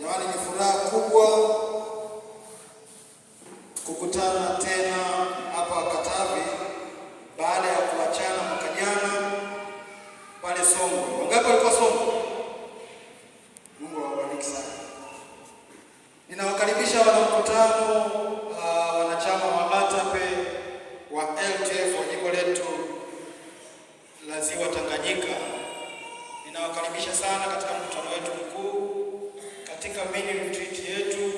Jamani, ni furaha kubwa kukutana tena hapa Katavi baada ya kuachana mwaka jana pale Songwe. Wangapi walikuwa Songwe? Mungu awabariki sana. Ninawakaribisha wana mkutano, wanachama wa ATAPE wa LTF wa jimbo letu la Ziwa Tanganyika. Ninawakaribisha sana katika mkutano wetu mkuu, katika mini retreat yetu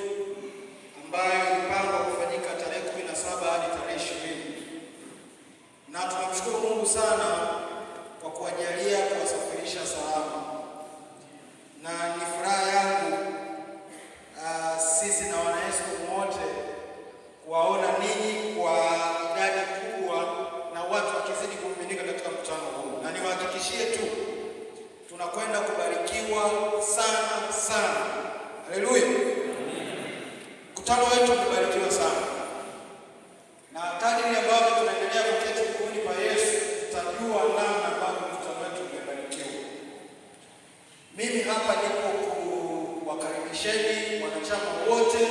ambayo ilipangwa kufanyika tarehe 17 hadi tarehe 20. Na tunamshukuru Mungu sana kwa kuwajalia kuwasafirisha salama. Na ni furaha yangu sisi na wanayesu wote kuwaona ninyi kwa idadi kubwa na watu wakizidi kumiminika katika mkutano huu. Na niwahakikishie tu tunakwenda kubarikiwa sana sana. Haleluya. Mkutano wetu umebarikiwa sana. Na kadiri ambavyo tunaendelea kuketi miguuni pa Yesu, tutajua namna ambavyo mkutano wetu umebarikiwa. Mimi hapa nipo kuwakaribisheni wanachama wote,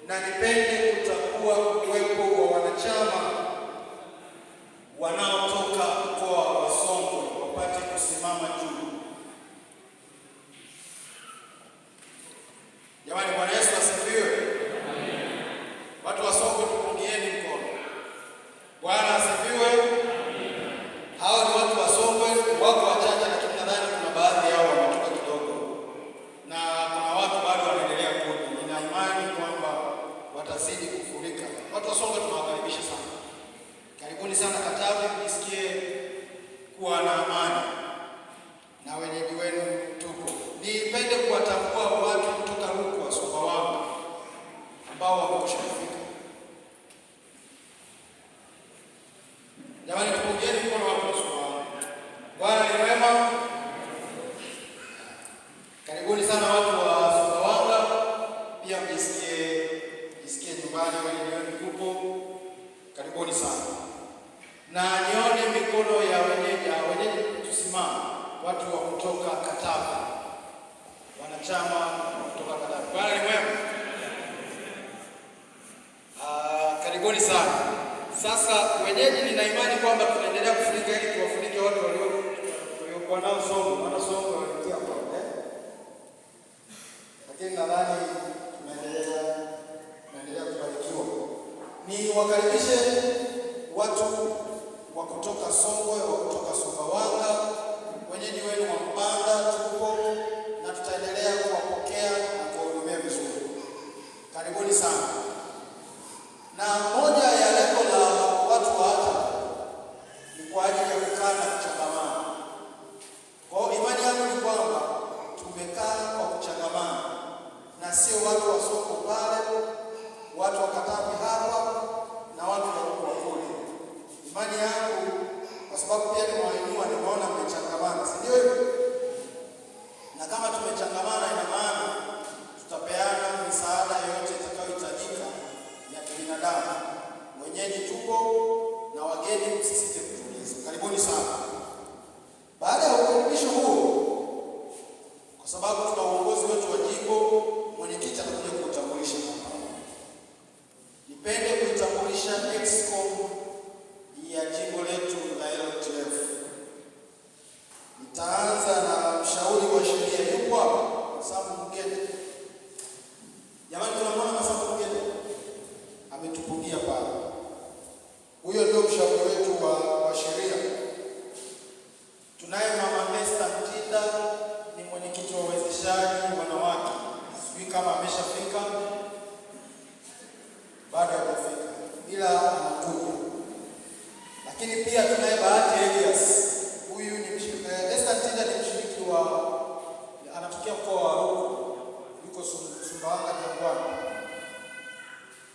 na nipende kutambua uwepo wa wanachama wanaotoka mkoa wa Songwe wapate kusimama juu. Jamani, Bwana Yesu asifiwe. Amen. Watu wa Songwe tupungieni mkono. Bwana asifiwe. Amen. Hao ni watu wa Songwe, wako wachache, lakini nadhani kuna baadhi yao wametoka kidogo. Na kuna watu bado wanaendelea kuja. Nina imani kwamba watazidi kufurika. Watu wa Songwe tunawakaribisha sana. Karibuni sana Katavi, mjisikie kuwa na amani. Na wenyeji wenu tupo. Nipende kuwatambua watu kutoka Rukwa, Sumbawanga ambao wamekwisha kufika. Jamani, tupungieni mkono watu wa Sumbawanga. Bwana ni mwema. Karibuni sana watu wa Sumbawanga. Pia mjisikie nyumbani, wenyeji wenu tupo. Karibuni sana. Na nione mikono ya wenyeji tusimame. Watu wa kutoka Katavi, wanachama kutoka Katavi. Bwana ni mwema. Karibuni sana. Sasa wenyeji, nina imani kwamba tunaendelea kufurika ili tuwafunike watu waliokuwa nao Songwe. Wana Songwe wanaingia kwa lakini nadhani tunaendelea kubarikiwa. Ni wakaribishe watu wa kutoka Songwe, wa kutoka Sumbawanga, wenyeji wenu wa Mpanda tupo, na tutaendelea kuwapokea na kuwahudumia vizuri. Karibuni sana. Na moja ya lengo la watu wa ATAPE ni kwa ajili ya kukaa na kuchangamana. Kwa imani yangu ni kwamba tumekaa kwa kuchangamana, na sio watu wa Songwe pale, watu wa Katavi hapa na watu wa Rukwa kule. Imani yangu, kwa sababu pia nimewainua, nimeona mmechangamana, si ndio hivyo? Na kama tumechangamana, ina maana tutapeana misaada yoyote itakayohitajika ya kibinadamu. Wenyeji tupo na wageni msisite kutuliza. Karibuni sana. Baada ya ukaribisho huo, kwa sababu tuna uongozi wetu wa jimbo, mwenyekiti atakuja kuutambulisha hapa. Nipende kuitambulisha EXCOM ya jimbo letu la LTF. Nitaanza na mshauri wa sheria. Yupo hapa Samu Mgeni. Jamani, tunamwona Samu Mgeni ametupungia pale. Huyo ndio mshauri wetu wa sheria. Tunaye Mama Esther Mtinda, ni mwenyekiti wa uwezeshaji wanawake. Sijui kama ameshafika, bado hajafika, ila anakuja. Lakini pia tunaye Bahati Elias. Huyu ni mshiriki. Esther Mtinda ni mshiriki anatokea mkoa wa Rukwa, yuko Sumbawanga Jangwani.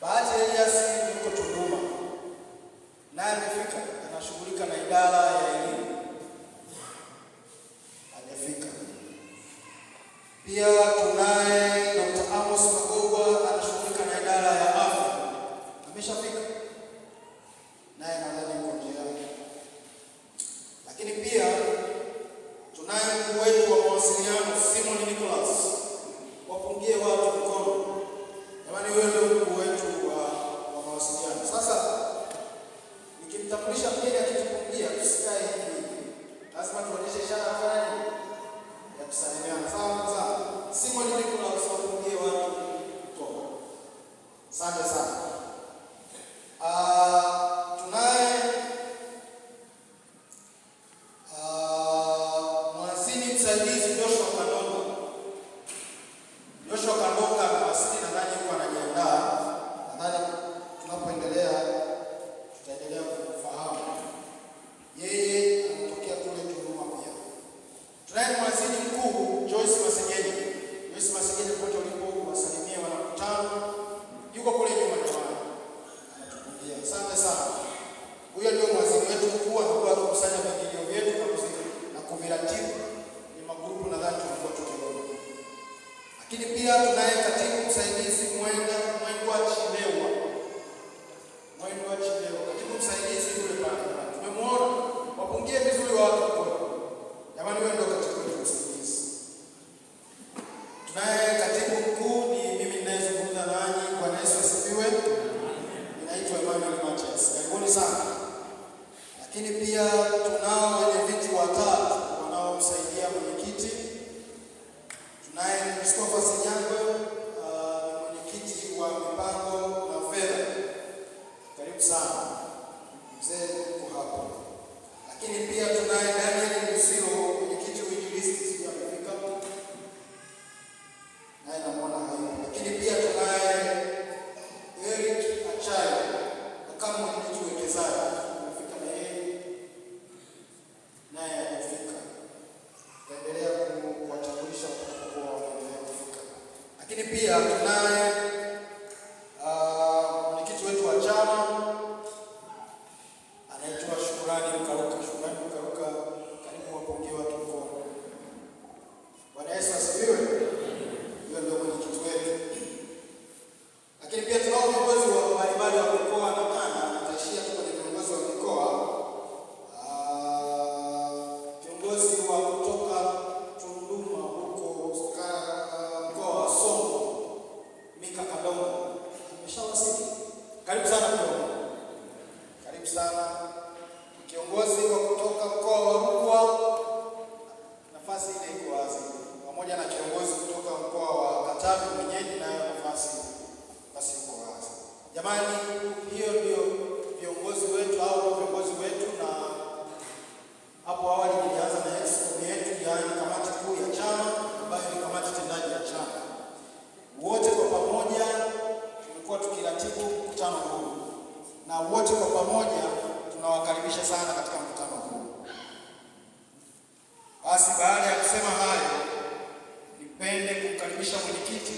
Bahati Elias yuko Tunduma, naye amefika, anashughulika na idara ya elimu. Hajafika. Pia tunaye Dr. Amos Magogwa, anashughulika na idara ya afya. Ameshafika, naye nadhani yuko njiani. Lakini pia tunaye mkuu wetu wa mawasiliano Simon Nicholas. Wapo Simon Nicholas wapungie watu kutoka. Asante sana. Tunaye mhazini msaidizi Joshua Kandonga. Joshua Kandonga amewasili, nadhani yuko anajiandaa. Nadhani tunapoendelea tutaendelea kufahamu. Yeye anatokea kule Tunduma pia. Tunaye mhazini mkuu Joyce Masengenyi. Joyce Masengenyi, pote ulipo wasalimie wanakutano. Yuko kule nyuma jamani. Anatukumbia. Asante sana. Huyo ndio mhazini wetu mkuu, anakuwa akikusanya vingilio vyetu na kuviratibu. Ni magrupu nadhani tulikuwa tukiona. Lakini pia tunaye katibu msaidizi Mwendwa Chilewa. Mwendwa Chilewa, katibu msaidizi yule pale. Tumemwona, wapungie vizuri watu kwa. Jamani, wewe ndio katibu msaidizi. Tunaye katibu mkuu, ni mimi ninayezungumza nanyi. Bwana Yesu asifiwe. Ninaitwa Emmanuel Matias. Karibuni sana. Lakini pia tunao wenye viti watatu wanaomsaidia mwenyekiti. Tunaye Christopher Sinyangwe, mwenyekiti wa mipango na fedha. Karibu sana. Mzee uko hapa. Lakini pia tunaye Daniel Musiro, mwenyekiti wa Injilisti siku amefika. Naye namwona hayupo. Lakini pia tunaye Eric Achai, kama mwenyekiti wa uwekezaji. Amefika na yeye. Naye amefika. Tutaendelea kuwatambulisha watakapokuwa wanaendelea kufika. Lakini pia tunaye mwenyekiti wetu wa chama anaitwa Shukrani Mkaruka. Shukrani Mkaruka, karibu wapungie watu mkono. Bwana Yesu asifiwe. Huyo ndio mwenyekiti wetu. Lakini pia tunao viongozi wa mbalimbali wa mikoa na kanda. Nitaishia tu kwenye viongozi wa mikoa. Viongozi wa kutoka Tunduma huko mkoa wa Songwe, Mika Kalonga. Umeshawasili? Karibu sana mkoa. Karibu sana. Kiongozi wa kutoka mkoa wa Rukwa, nafasi ile iko wazi. Pamoja na kiongozi kutoka mkoa wa Katavi mwenyeji, nayo nafasi iko wazi. Jamani, hiyo ndio viongozi wetu au viongozi wetu, na hapo awali nilianza na exco yetu, yaani kamati kuu ya chama ambayo ni kamati tendaji ya chama. Wote kwa pamoja tulikuwa tukiratibu mkutano huu, na wote kwa pamoja tunawakaribisha sana katika mkutano huu. Basi baada ya kusema hayo, nipende kumkaribisha mwenyekiti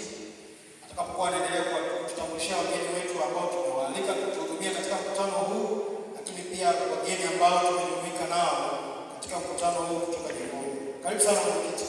atakapokuwa anaendelea kututambulisha wageni wetu ambao tumewaalika kutuhudumia katika mkutano huu, lakini pia wageni ambao tumejumuika nao katika mkutano huu kutoka jimboni. Karibu sana mwenyekiti.